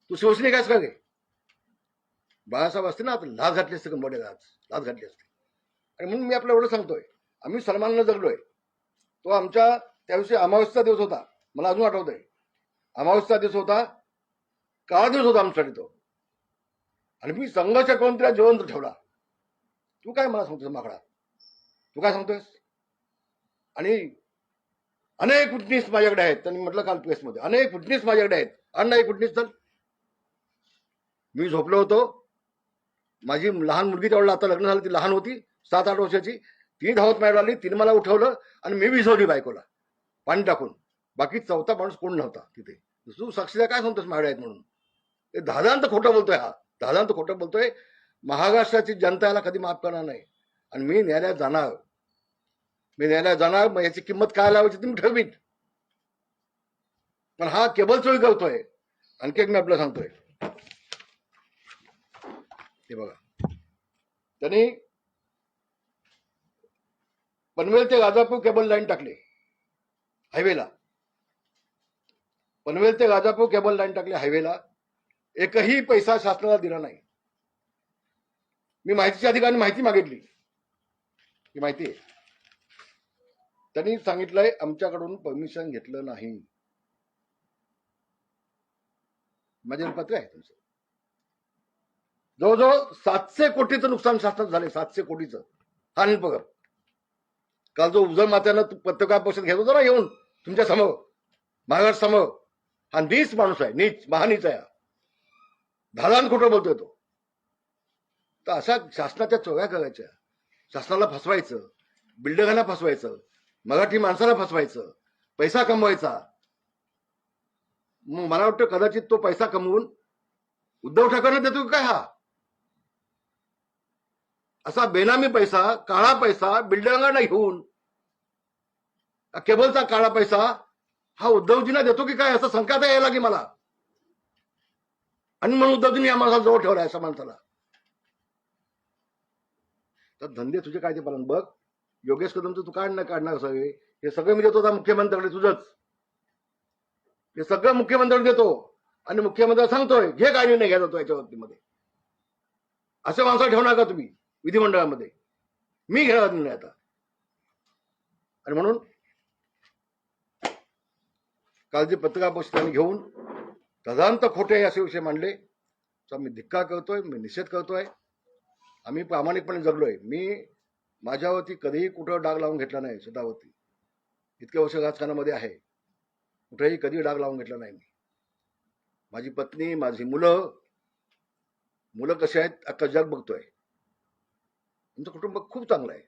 तू शिवसेने कायच का गे? बाळासाहेब असते ना, लाच घातली असते, कंबोडे लाच घातली असते. आणि म्हणून मी आपल्या एवढं सांगतोय, आम्ही सन्मानानं जगलोय. तो आमच्या त्या दिवशी अमावस्येचा दिवस होता, मला अजून आठवतंय. अमावस्येचा दिवस होता, काळा दिवस होता आमच्यासाठी तो. आणि मी संघर्ष करून तिला जिवंत ठेवला. तू काय मला सांगतोस माकडा? तू काय सांगतोयस? आणि अनेक विटनेस माझ्याकडे आहेत. त्यांनी म्हटलं काल प्रेसमध्ये, अनेक विटनेस माझ्याकडे आहेत. अण्णा एक विटनेस तर मी झोपलो होतो. माझी लहान मुलगी त्यावेळेला, आता लग्न झालं, ती लहान होती 7-8 वर्षाची. ती धावत माझ्याकडे आली, तिने मला उठवलं आणि मी विझवली बायकोला पाणी टाकून. बाकी चौथा माणूस कोण नव्हता तिथे. तू साक्षीला काय सांगतोस माझ्याकडे आहेत म्हणून? हे दादांत खोटं बोलतोय. हा दादांत खोटं बोलतोय. महाराष्ट्राची जनता याला कधी माफ करणार नाही. आणि मी न्यायालयात जाणार. मग याची किंमत काय लावायची तुम्ही ठरवीत. पण हा केबल चोरी करतोय. आणखी एक मी आपल्याला सांगतोय, हे बघा, त्यांनी पनवेल ते राजापूर केबल लाईन टाकली हायवेला. पनवेल ते राजापूर केबल लाईन टाकली हायवेला. एकही पैसा शासनाला दिला नाही. मी माहितीच्या अधिकाऱ्यांनी माहिती मागितली, ही माहिती आहे. त्यांनी सांगितलंय आमच्याकडून परमिशन घेतलं नाही. माझ्यावर पत्र आहे तुमचं. जवळजवळ 700 कोटीचं नुकसान शासनात झाले. 700 कोटीचं. हा अनिल पवार काल जो उजळ मात्यानं पत्रकार परिषद घेत होता ना येऊन तुमच्या समोर, महाराष्ट्र समोर, हा नीच माणूस आहे, नीच, महानीच आहे. धादान खोटं बोलतोय तो. तर अशा शासनाच्या चोऱ्या करायच्या, शासनाला फसवायचं, बिल्डरांना फसवायचं, मराठी माणसाला फसवायचं, पैसा कमवायचा. मग मला वाटतं कदाचित तो पैसा कमवून उद्धव ठाकरे देतो काय? हा असा बेनामी पैसा, काळा पैसा बिल्डरांना घेऊन, केबलचा काळा पैसा हा उद्धवजींना देतो की काय, असं शंका यायला की मला. आणि म्हणून उद्धवजींनी आम्हाला जवळ ठेवलाय अशा माणसाला. तर धंदे तुझे काय ते पालन बघ. योगेश कदमचं तू काढणार कसं? हे सगळं मी देतो आता मुख्यमंत्र्याकडे. तुझंच हे सगळं मुख्यमंत्र्याकडे देतो. आणि मुख्यमंत्री सांगतोय घे काय निर्णय घ्यायचा तो याच्या बाबतीमध्ये. अशा माणसाला ठेवणार का तुम्ही विधिमंडळामध्ये? मी घेणार निर्णय आता. आणि म्हणून काल जे पत्रकार परिषद घेऊन तदांत खोटे असे विषय मांडले, तर मी धिक्कार करतोय, मी निषेध करतोय. आम्ही प्रामाणिकपणे जगलोय. मी माझ्यावरती कधीही कुठं डाग लावून घेतला नाही. स्वतःवरती इतक्या वर्ष राजकारणामध्ये आहे, कुठेही कधी डाग लावून घेतला नाही मी. माझी पत्नी, माझी मुलं कशी आहेत अख्खा जग बघतोय. आमचं कुटुंब खूप चांगलं आहे.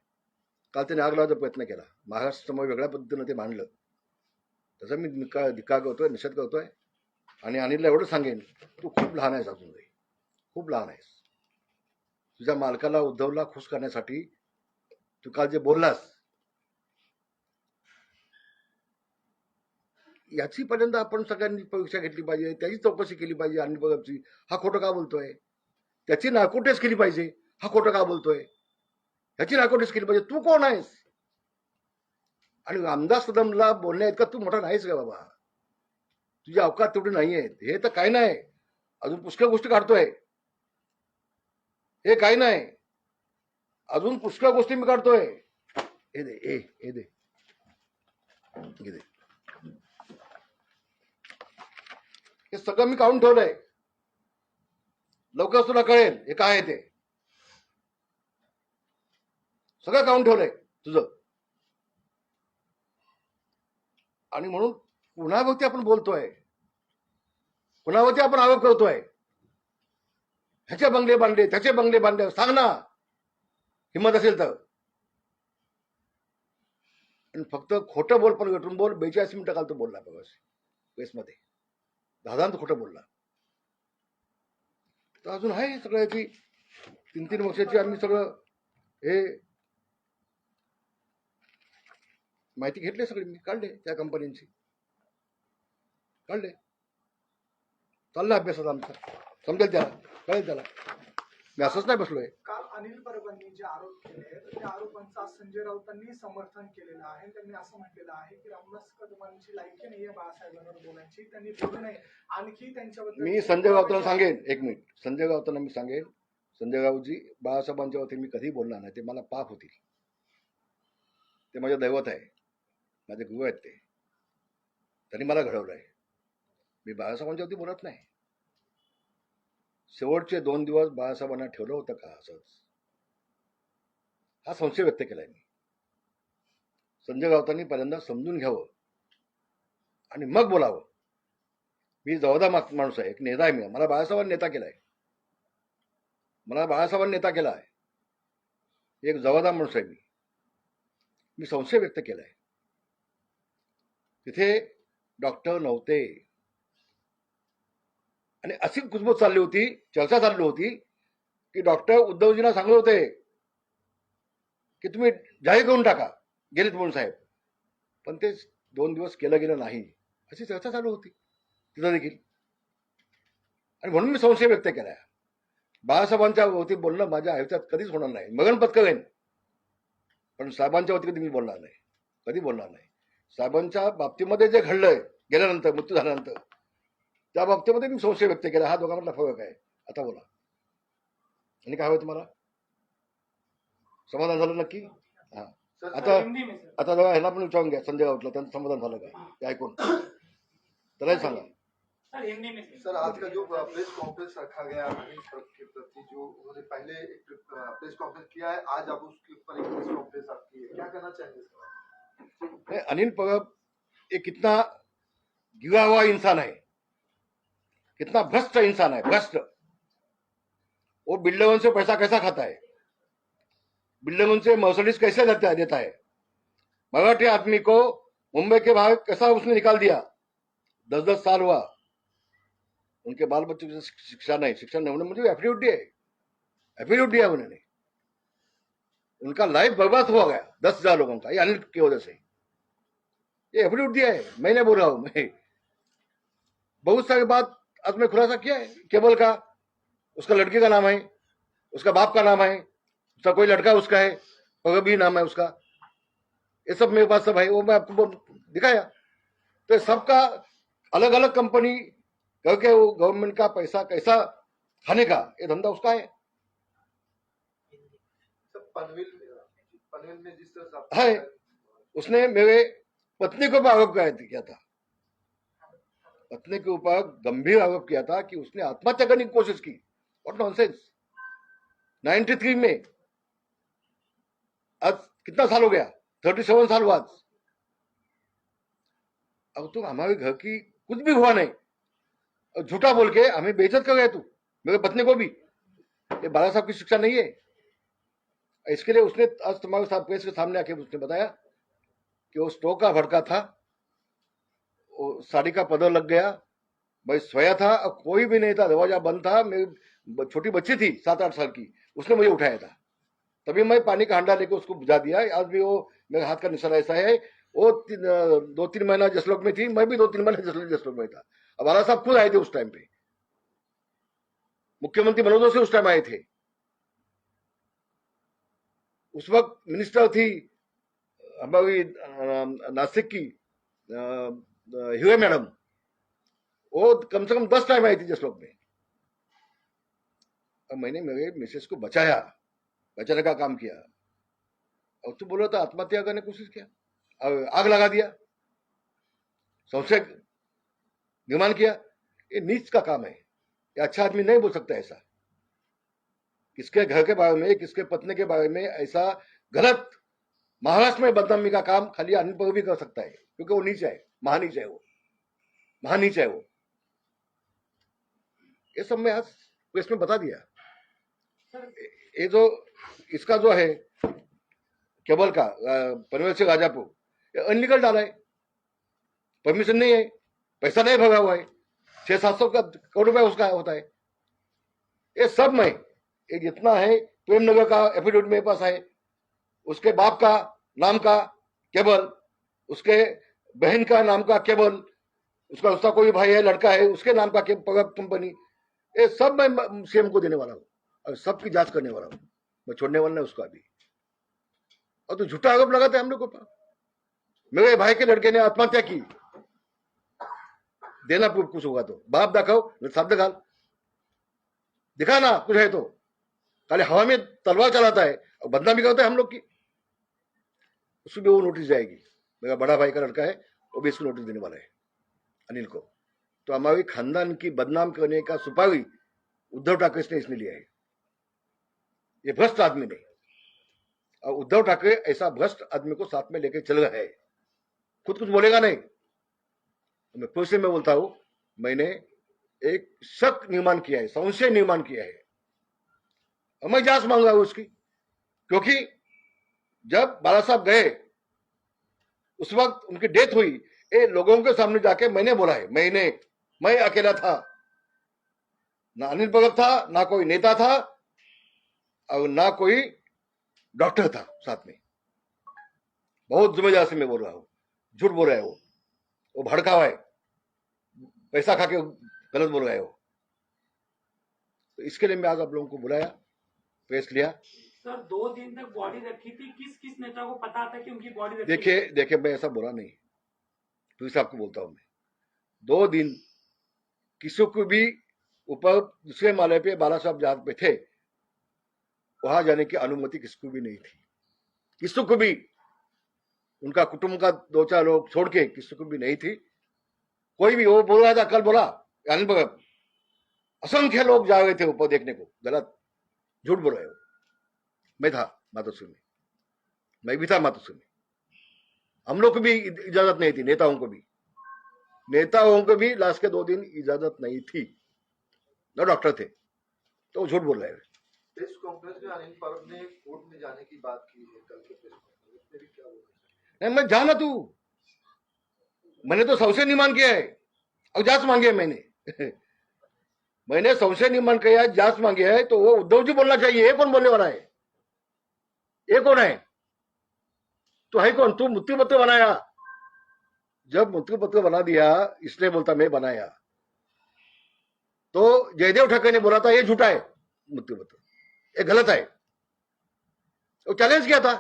काल त्याने आग लावायचा प्रयत्न केला, महाराष्ट्रासमोर वेगळ्या पद्धतीनं ते मांडलं. त्याचा मी धिक्कार करतोय, निषेध करतोय. आणि अनिलला एवढं सांगेन, तू खूप लहान आहेस अजून, खूप लहान आहेस. तुझ्या मालकाला उद्धवला खुश करण्यासाठी तू काल जे बोललास, याची पर्यंत आपण सगळ्यांनी परीक्षा घेतली पाहिजे, त्याची चौकशी केली पाहिजे. अनिल पवारची हा खोटं का बोलतोय, त्याची नाकोटेस केली पाहिजे. हा खोटं का बोलतोय, ह्याची नाकोटेस केली पाहिजे. तू कोण आहेस? आणि रामदास कदमला बोलण्या इतका तू मोठा नाहीस का बाबा? तुझी अवकात तेवढी नाहीये. हे तर काही नाही, अजून पुष्कळ गोष्टी काढतोय. हे काही नाही, अजून पुष्कळ गोष्टी मी काढतोय. हे दे, हे दे, हे दे. हे सगळं मी काढून ठेवलंय. लवकरच तुला कळेल हे काय आहे ते. सगळं काढून ठेवलंय तुझं. आणि म्हणून कुणावरती आपण बोलतोय, कुणावरती आपण आरोप करतोय, ह्याचे बंगले बांधले, त्याचे बंगले बांधले, सांग ना हिंमत असेल तर. आणि फक्त खोटं बोल, पण गटून बोल. 42 मिनिटं काल तो बोलला बघा वेसमध्ये, दादांत खोटं बोलला. तर अजून आहे सगळं की 3-3 वर्षाची आम्ही सगळं हे माहिती घेतली, सगळी मी काढले त्या कंपन्यांची, काढले. चालला अभ्यासात आमचा, समजेल त्याला, कळेल त्याला. मी असंच नाही बसलोय. काल अनिल परबांनी जे आरोप केले त्या आरोपांचा संजय राऊतांनी समर्थन केलेलं आहे. त्यांनी असं म्हटलेलं आहे की रामदास कदमांची लायकी नाहीये बाळासाहेबांवर बोलायची, त्यांनी बोलू नये. आणखी त्यांच्याबद्दल मी संजय राऊतांना सांगेन, एक मिनिट, संजय राऊतांना मी सांगेन, संजय राऊतजी, बाळासाहेबांच्या वरती मी कधी बोलणार नाही, ते मला पाप होतील. ते माझं दैवत आहे, माझे गुरु आहेत ते, त्यांनी मला घडवलंय. मी बाळासाहेबांच्या वरती बोलत नाही. शेवटचे 2 दिवस बाळासाहेबांना ठेवलं होतं का असंच, हा संशय व्यक्त केलाय मी. संजय राऊतांनी पहिल्यांदा समजून घ्यावं आणि मग बोलावं. मी जबाबदार माणूस आहे, एक नेता आहे मी. मला बाळासाहेबांनी नेता केलाय, मला बाळासाहेबांनी नेता केला आहे. एक जबाबदार माणूस आहे मी. मी संशय व्यक्त केलाय. तिथे डॉक्टर नव्हते आणि अशी कुजबूज चालली होती, चर्चा चालली होती की डॉक्टर उद्धवजींना सांगत होते की तुम्ही जाहीर करून टाका गेलेत म्हणून साहेब, पण ते 2 दिवस केलं गेलं नाही, अशी चर्चा चालू होती तिथं देखील. आणि म्हणून मी संशय व्यक्त केलाय. बाळासाहेबांच्या वरती बोलणं माझ्या आयुष्यात कधीच होणार नाही. मगन पत्करेन, पण साहेबांच्या वरती कधी मी बोलणार नाही, कधी बोलणार नाही. साहेबांच्या बाबतीमध्ये जे घडलंय गेल्यानंतर, मृत्यू झाल्यानंतर, त्या बाबतीमध्ये मी संशय व्यक्त केला. हा दोघांमधला फरक आहे. आता बोला, आणि काय हवं तुम्हाला? समाधान झालं नक्की? हा. आता जरा ह्याला पण विचारून घ्या, संजय राऊतला, त्यांचं समाधान झालं का ते ऐकून, त्यालाही सांगा. सर, आज का जो प्रेस कॉन्फ्रेंस रखा गया अनिल परब के प्रति, जो उन्होंने पहले एक प्रेस कॉन्फ्रेंस किया है, आज आप उसके ऊपर एक प्रेस कॉन्फ्रेंस आपकी है, क्या कहना चाहेंगे? अनिल परब एक कितना गिरा हुआ इंसान है, कितना भ्रष्ट इंसान है, भ्रष्ट. वो बिल्डरों से पैसा कैसा खाता है, बिल्डरों से मर्सिडीज कैसे देता है, मराठी आदमी को मुंबई के बाहर कैसा उसने निकाल दिया. 10-10 साल हुआ, उनके बाल बच्चों की शिक्षा नहीं, शिक्षा नहीं, उन्होंने मुझे एफिडेविट दिया उन्होंने. उनका लाइफ बर्बाद हुआ गया 10,000 लोगों का, ये अनिल की वजह से. ये एफिडेविट दिया है, मैं नहीं बोल रहा हूं. मैं बहुत सारी बात आज मैं खुलासा किया है. केबल का, उसका लड़के का नाम है, उसका बाप का नाम है, उसका कोई लड़का उसका है, और भी नाम है उसका. ये सब मेरे पास सब है, वो मैं आपको दिखाया. तो सबका अलग अलग कंपनी करके वो गवर्नमेंट का पैसा कैसा खाने का ये धंधा उसका है. पनवेल में जिस तरह है, उसने मेरे पत्नी को भी आरोप किया था, पत्नी के ऊपर गंभीर आरोप किया था कि उसने आत्महत्या करने की कोशिश की. What nonsense. 93 में, आज कितना साल हो गया, 37 साल हुआ आज. अब तुम हमारे घर की कुछ भी हुआ नहीं, झूठा बोल के हमें बेइज्जत कर गए तू, मेरे पत्नी को भी. ये बाला साहब की शिक्षा नहीं है. इसके लिए उसने आज तुम्हारे साथ प्रेस के सामने आके उसने बताया कि वो स्टोव का भड़का था, वो साड़ी का पदर लग गया, भाई सोया था, अब कोई भी नहीं था, दरवाजा बंद था, मेरी छोटी बच्ची थी 7-8 साल की, उसने मुझे उठाया था, तभी मैं पानी का हंडा लेकर उसको बुझा दिया. आज भी वो मेरे हाथ का निशान ऐसा है. वो 2-3 महीना जसलोक में थी, मैं भी 2-3 महीना जसलोक में था. अब बाला साहब खुद आए थे उस टाइम पे, मुख्यमंत्री मनोज से उस टाइम आए थे. उस वक्त मिनिस्टर थी हमारी नासिक की हिरे मैडम, वो कम से कम 10 टाइम आई थी जसलोक में. अब मैंने मेरे मिसेस को बचाने का काम किया. और तू बोलो तो आत्महत्या करने की कोशिश किया, आग लगा दिया, संशय निर्माण किया. ये नीच का काम है, ये अच्छा आदमी नहीं बोल सकता ऐसा. किसके घर के बारे में, किसके पत्नी के बारे में ऐसा गलत महाराष्ट्र में बदनामी का काम खाली अनिल पवार भी कर सकता है, क्योंकि वो नीच है, महानीच है, वो महानीच है वो। ये सब मैं आज प्रेस में बता दिया। ये जो इसका जो है केबल का पनवेल से राजापुर, ये अनलीगल डाला है, परमिशन नहीं है, पैसा नहीं भरा हुआ है, 600-700 करोड़ रुपया उसका होता है। ये सब में ये जितना है, प्रेमनगर का एफिडेविट मेरे पास है, उसके बाप का नाम का केबल, उसके बहन का नाम का केबल, उसका कोई भाई है, लड़का है, उसके नाम का कंपनी, ये सब मैं सीएम को देने वाला हूँ और सबकी जांच करने वाला हूँ, मैं छोड़ने वाला नहीं उसका भी। और तो झूठा आरोप लगाते हैं हम लोग को पास। मेरे भाई के लड़के ने आत्महत्या की, देना प्रूफ कुछ होगा तो, बाप दाखव शब्द घाल, दिखा ना कुछ है तो, खाली हवा में तलवार चलाता है और बदनामी करता है हम लोग की, उसको भी वो नोटिस जाएगी। मेरा बड़ा भाई का लड़का है, वो भी इसको नोटिस देने वाला है अनिल को। तो हमारी खानदान की बदनाम करने का सुपारी उद्धव ठाकरे ने इसने लिया है, ये भ्रष्ट आदमी ने। और उद्धव ठाकरे ऐसा भ्रष्ट आदमी को साथ में लेकर चल रहा है, खुद कुछ बोलेगा नहीं। मैं फिर से मैं बोलता हूं, मैंने एक शक निर्माण किया है, संशय निर्माण किया है, और मैं जांच मांग रहा हूं उसकी। क्योंकि जब बाला साहब गए उस वक्त उनकी डेथ हुई, ये लोगों के सामने जाके मैंने बोला है, मैं अकेला था, ना अनिल भगत था, ना कोई नेता था और ना कोई डॉक्टर था साथ में। बहुत जिम्मेदार से मैं बोल रहा हूं, झूठ बोल रहा है वो भड़का हुआ है, पैसा खा के गलत बोल रहा है वो। तो इसके लिए मैं आज आप लोगों को बुलाया, प्रेस लिया। सर 2 दिन तक बॉडी रखी थी, किस किस नेता को पता था कि उनकी बॉडी रखी? देखिए मैं ऐसा बोला नहीं, तो इस आपको बोलता हूं मैं, 2 दिन किसी को भी ऊपर दूसरे माले पे बाला साहब जहां पे थे वहां जाने की अनुमति किसको भी नहीं थी, किसी को भी, उनका कुटुंब का 2-4 लोग छोड़ के किसी को भी नहीं थी। कोई भी, वो बोल रहा था, कल बोला अनिल भगत, असंख्य लोग जा रहे थे ऊपर देखने को, गलत, झूठ बोल रहे हो। मैं था मातोश्री में, मैं भी था मातोश्री में, हम लोग को भी इजाजत नहीं थी, नेताओं को भी लास्ट के 2 दिन इजाजत नहीं थी, न डॉक्टर थे, तो वो झूठ बोल रहे हैं। प्रेस कॉन्फ्रेंस में अनिल परब ने कोर्ट में जाने की बात की है, कल के प्रेस कॉन्फ्रेंस में भी क्या हुआ? नहीं, मैं जाना तू, मैंने तो संशय निर्माण किया है और जांच मांगी है मैंने संशय निर्माण किया है, जांच मांगी है, तो वो उद्धव जी बोलना चाहिए। ये कौन बोलने वाला है? ये कौन है? तो है कौन? तू मृत्यु पत्र बनाया, जब मृत्यु पत्र बना दिया, इसलिए बोलता मैं बनाया, तो जयदेव ठाकरे ने बोला था ये झूठा है मृत्यु पत्र, ये गलत है, वो चैलेंज किया था।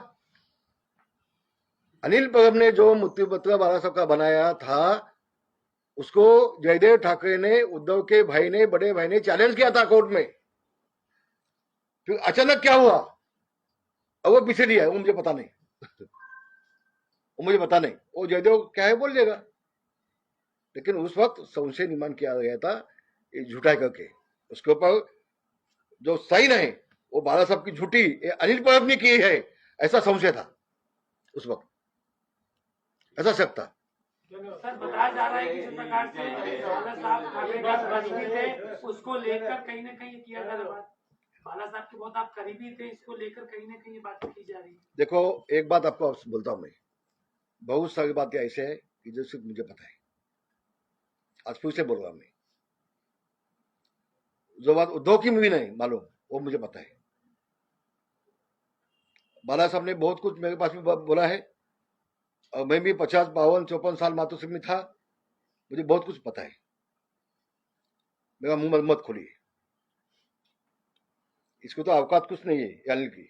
अनिल परब ने जो मृत्यु पत्र बाला साहब का बनाया था, उसको जयदेव ठाकरे ने, उद्धव के भाई ने, बड़े भाई ने चैलेंज किया था कोर्ट में। फिर अचानक क्या हुआ और वो पीछे लिया, वो मुझे पता नहीं वो जयदेव क्या है बोल देगा, लेकिन उस वक्त संशय निर्माण किया गया था ये झूठा करके। उसके ऊपर जो साइन है वो बाला साहब की झूठी अनिल परब ने की है, ऐसा संशय था उस वक्त, ऐसा शक था। सर बताया जा रहा है कि जिस प्रकार से बाला साहब ठाकरे का करीबी थे, उसको लेकर कहीं ना कहीं किया जा रहा है, बाला साहब के बहुत आप करीबी थे, इसको लेकर कहीं ना कहीं बात की जा रही है। देखो एक बात आपको बोलता हूं मैं, बहुत सारी बातें ऐसे है कि जो सिर्फ मुझे पता है, आज फिर से बोल रहा हूं मैं, जो बात उद्धव की भी नहीं मालूम वो मुझे पता है। बाला साहब ने बहुत कुछ मेरे पास भी बोला है, और मैं भी 50, 52, 54 साल मातोश्री में था, मुझे बहुत कुछ पता है। मेरा मुंह मत खोलिए, इसको तो औकात कुछ नहीं है अनिल की।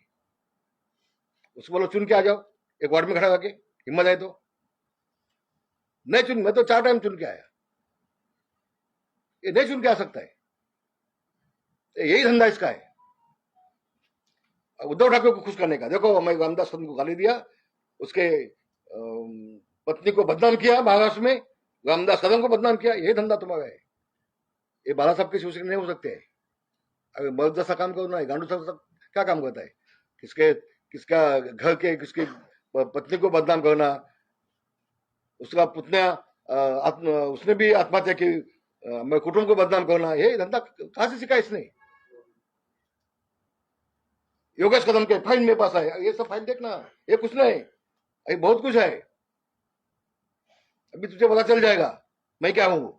उसको बोलो चुन के आ जाओ, एक वार्ड में खड़ा करके, हिम्मत है तो। नहीं चुन, मैं तो 4 टाइम चुन के आया, ये नहीं चुन के आ सकता है, यही धंधा इसका है उद्धव ठाकरे को खुश करने का। देखो मैं रामदास कदम को गाली दिया, उसके पत्नी को बदनाम किया महाराष्ट्र में, रामदास कदम को बदनाम किया, यही धंधा तुम्हारा है। ये बाला साहब के शिवसेना नहीं हो सकते हैं, अगर मर्द जैसा काम करना है, गांडू जैसा क्या काम करता है? किसका घर के किसकी पत्नी को बदनाम करना, उसका पुतन्या उसने भी आत्महत्या की, मैं कुटुंब को बदनाम करना, ये धंधा कहां से सीखा इसने? योगेश कदम के फाइल मेरे पास है, ये सब फाइल देखना, ये कुछ नहीं, अभी बहुत कुछ है, अभी तुझे पता चल जाएगा मैं क्या हूं।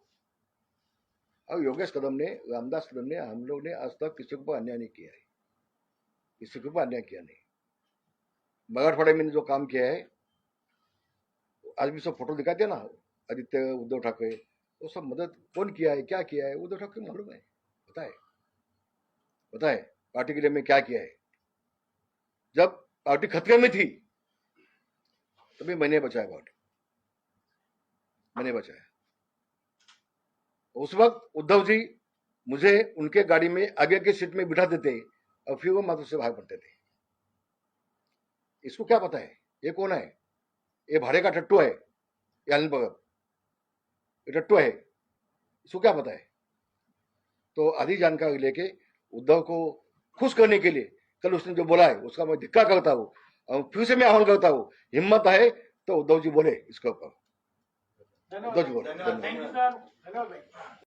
अब योगेश कदम ने, रामदास कदम ने, हम लोग ने आज तक किसी को अन्याय नहीं किया है, किसी को अन्याय किया नहीं। मराठवाड़े में जो काम किया है, आज भी सब फोटो दिखाते ना, आदित्य उद्धव ठाकरे, वो सब मदद कौन किया है, क्या किया है, उद्धव ठाकरे मालूम है, बताए पार्टी के लिए मैं क्या किया है। जब पार्टी खतरे में थी तभी मैंने बचाया पार्टी, मैंने बचाया। उस वक्त उद्धव जी मुझे उनके गाड़ी में आगे की सीट में बिठा देते और फिर वो माधव से भाग पड़ते थे। इसको क्या पता है ये कौन है? ये भाड़े का टट्टू है, ये आनंद भगत, ये टट्टू है, इसको क्या पता है? तो आधी जानकारी लेके उद्धव को खुश करने के लिए कल उसने जो बोला है उसका मैं धिक्कार करता हूँ और फिर से मैं आह्वान करता हूँ, हिम्मत है तो उद्धव जी बोले इसके ऊपर, उद्धव जी बोले। Thank you sir. धन्यवाद भाई।